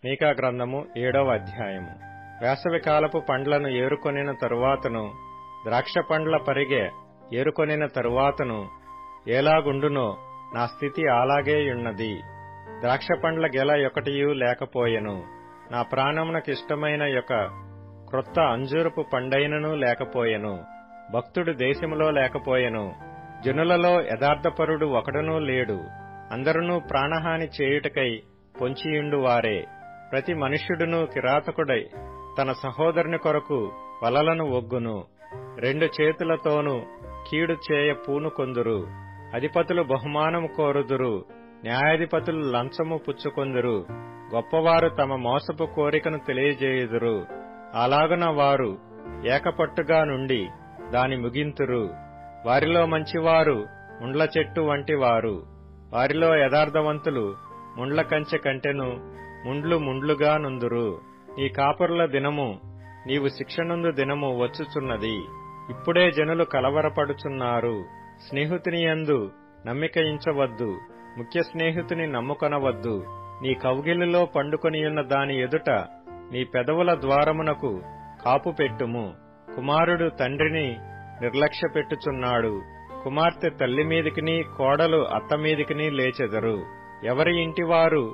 మీకా గ్రంథము 7వ అధ్యాయము. వేసవికాలపు పండ్లను ఏరుకొనిన తరువాతను ద్రాక్ష పండ్ల పరిగె ఏరుకొనిన తరువాతను ఏలాగుండునో నా స్థితి అలాగేయున్నది. ద్రాక్ష పండ్ల గెల ఒకటియూ లేకపోయెను. నా ప్రాణమునకిష్టమైన యొక్క క్రొత్త అంజూరపు పండైనను లేకపోయెను. భక్తుడు దేశములో లేకపోయెను. జనులలో యథార్థపరుడు ఒకడునూ లేడు. అందరునూ ప్రాణహాని చేయుటకై పొంచియుండు వారే. ప్రతి మనుష్యుడును కిరాతకుడై తన సహోదరుని కొరకు వలలను ఒగ్గును. 2 చేతులతోనూ కీడు చేయ పూనుకొందురు. అధిపతులు బహుమానము కోరుదురు. న్యాయాధిపతులు లంచము పుచ్చుకొందురు. గొప్పవారు తమ మోసపు కోరికను తెలియజేయుదురు. అలాగున వారు ఏకపట్టుగా నుండి దాని ముగింతురు. వారిలో మంచివారు ముండ్ల చెట్టు వంటి వారు. వారిలో యథార్థవంతులు ముండ్ల కంచె కంటెను ముండ్లు ముండ్లుగా నుందురు. ఈ కాపురుల దినము, నీవు శిక్షనుందు దినము వచ్చుచున్నది. ఇప్పుడే జనులు కలవరపడుచున్నారు. స్నేహితుని యందు నమ్మికయించవద్దు. ముఖ్య స్నేహితుని నమ్ముకొనవద్దు. నీ కౌగిలిలో పండుకొనియున్న దాని ఎదుట నీ పెదవుల ద్వారమునకు కాపు పెట్టుము. కుమారుడు తండ్రిని నిర్లక్ష్యపెట్టుచున్నాడు. కుమార్తె తల్లి మీదికిని కోడలు అత్త మీదికిని లేచెదరు. ఎవరి ఇంటివారు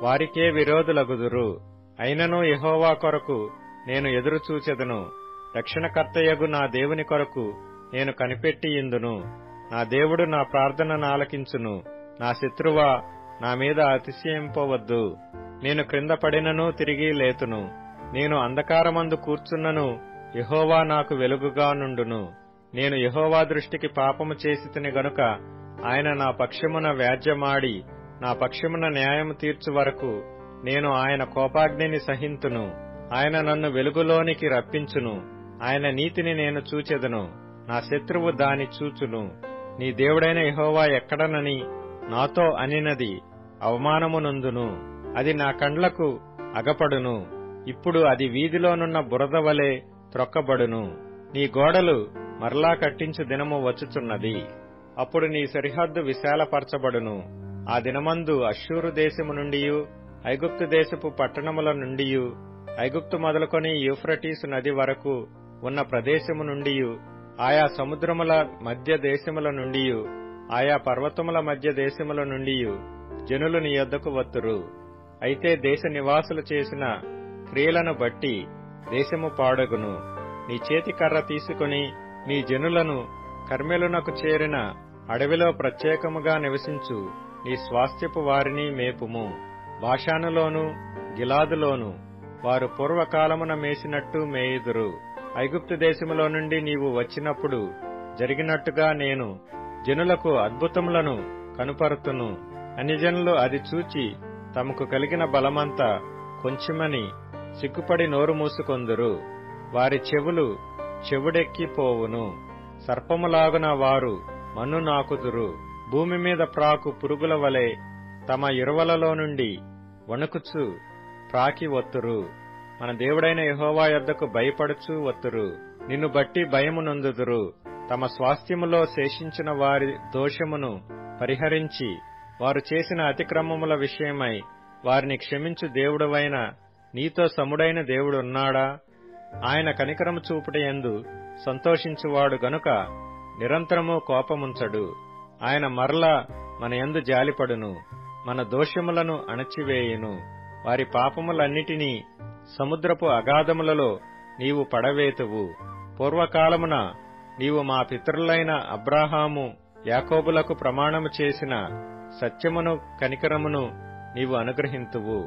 వారికే విరోధులగుదురు. అయినను యెహోవా కొరకు నేను ఎదురుచూచెదను. రక్షణకర్తయగు నా దేవుని కొరకు నేను కనిపెట్టియుందును. నా దేవుడు నా ప్రార్థనను ఆలకించును. నా శత్రువా, నా మీద అతిశయింపవద్దు. నేను క్రింద పడినను తిరిగి లేతును. నేను అంధకారమందు కూర్చున్నను యెహోవా నాకు వెలుగుగా నుండును. నేను యెహోవా దృష్టికి పాపము చేసితిని గనుక ఆయన నా పక్షమున వ్యాజ్యమాడి నా పక్షమున న్యాయము తీర్చు వరకు నేను ఆయన కోపాగ్నిని సహింతును. ఆయన నన్ను వెలుగులోనికి రప్పించును. ఆయన నీతిని నేను చూచెదను. నా శత్రువు దాని చూచును. నీ దేవుడైన యెహోవా ఎక్కడనని నాతో అనినది అవమానమునందును. అది నా కండ్లకు అగపడును. ఇప్పుడు అది వీధిలోనున్న బురద వలె త్రొక్కబడును. నీ గోడలు మరలా కట్టించు దినము వచ్చుచున్నది. అప్పుడు నీ సరిహద్దు విశాలపరచబడును. ఆ దినమందు అష్షూరు దేశము నుండియు ఐగుప్తు దేశపు పట్టణముల నుండియు ఐగుప్తు మొదలుకొని యూఫ్రటీసు నది వరకు ఉన్న ప్రదేశము నుండియు ఆయా సముద్రముల మధ్య దేశముల నుండియు ఆయా పర్వతముల మధ్య దేశముల నుండియు జనులు నీ యొద్దకు వత్తురు. అయితే దేశ నివాసులు చేసిన క్రియలను బట్టి దేశము పాడగును. నీ చేతి కర్ర తీసుకుని నీ జనులను కర్మెలునకు చేరిన అడవిలో ప్రత్యేకముగా నివసించు నీ స్వాస్థ్యపు వారిని మేపుము. బాషానులోను గిలాదులోను వారు పూర్వకాలమున మేసినట్టు మేయుదురు. ఐగుప్తు దేశములో నుండి నీవు వచ్చినప్పుడు జరిగినట్టుగా నేను జనులకు అద్భుతములను కనుపరుతును. అన్యజనులు అది చూచి తమకు కలిగిన బలమంతా కొంచెమని సిగ్గుపడి నోరు మూసుకొందురు. వారి చెవులు చెవుడెక్కిపోవును. సర్పములాగున వారు మన్ను నాకుదురు. భూమి మీద ప్రాకు పురుగుల వలె తమ ఇరువలలో నుండి వణుకుచు ప్రాకి వత్తురు. మన దేవుడైన యెహోవా యొద్దకు భయపడుచు వత్తురు. నిన్ను బట్టి భయము నొందుదురు. తమ స్వాస్థ్యములో శేషించిన వారి దోషమును పరిహరించి వారు చేసిన అతిక్రమముల విషయమై వారిని క్షమించు దేవుడవైన నీతో సముడైన దేవుడున్నాడా? ఆయన కనికరము చూపుటయందు సంతోషించువాడు గనుక నిరంతరము కోపముంచడు. ఆయన మరలా మన యందు జాలిపడును. మన దోషములను అణచివేయును. వారి పాపములన్నిటినీ సముద్రపు అగాధములలో నీవు పడవేతువు. పూర్వకాలమున నీవు మా పితరులైన అబ్రాహాము యాకోబులకు ప్రమాణము చేసిన సత్యమును కనికరమును నీవు అనుగ్రహింతువు.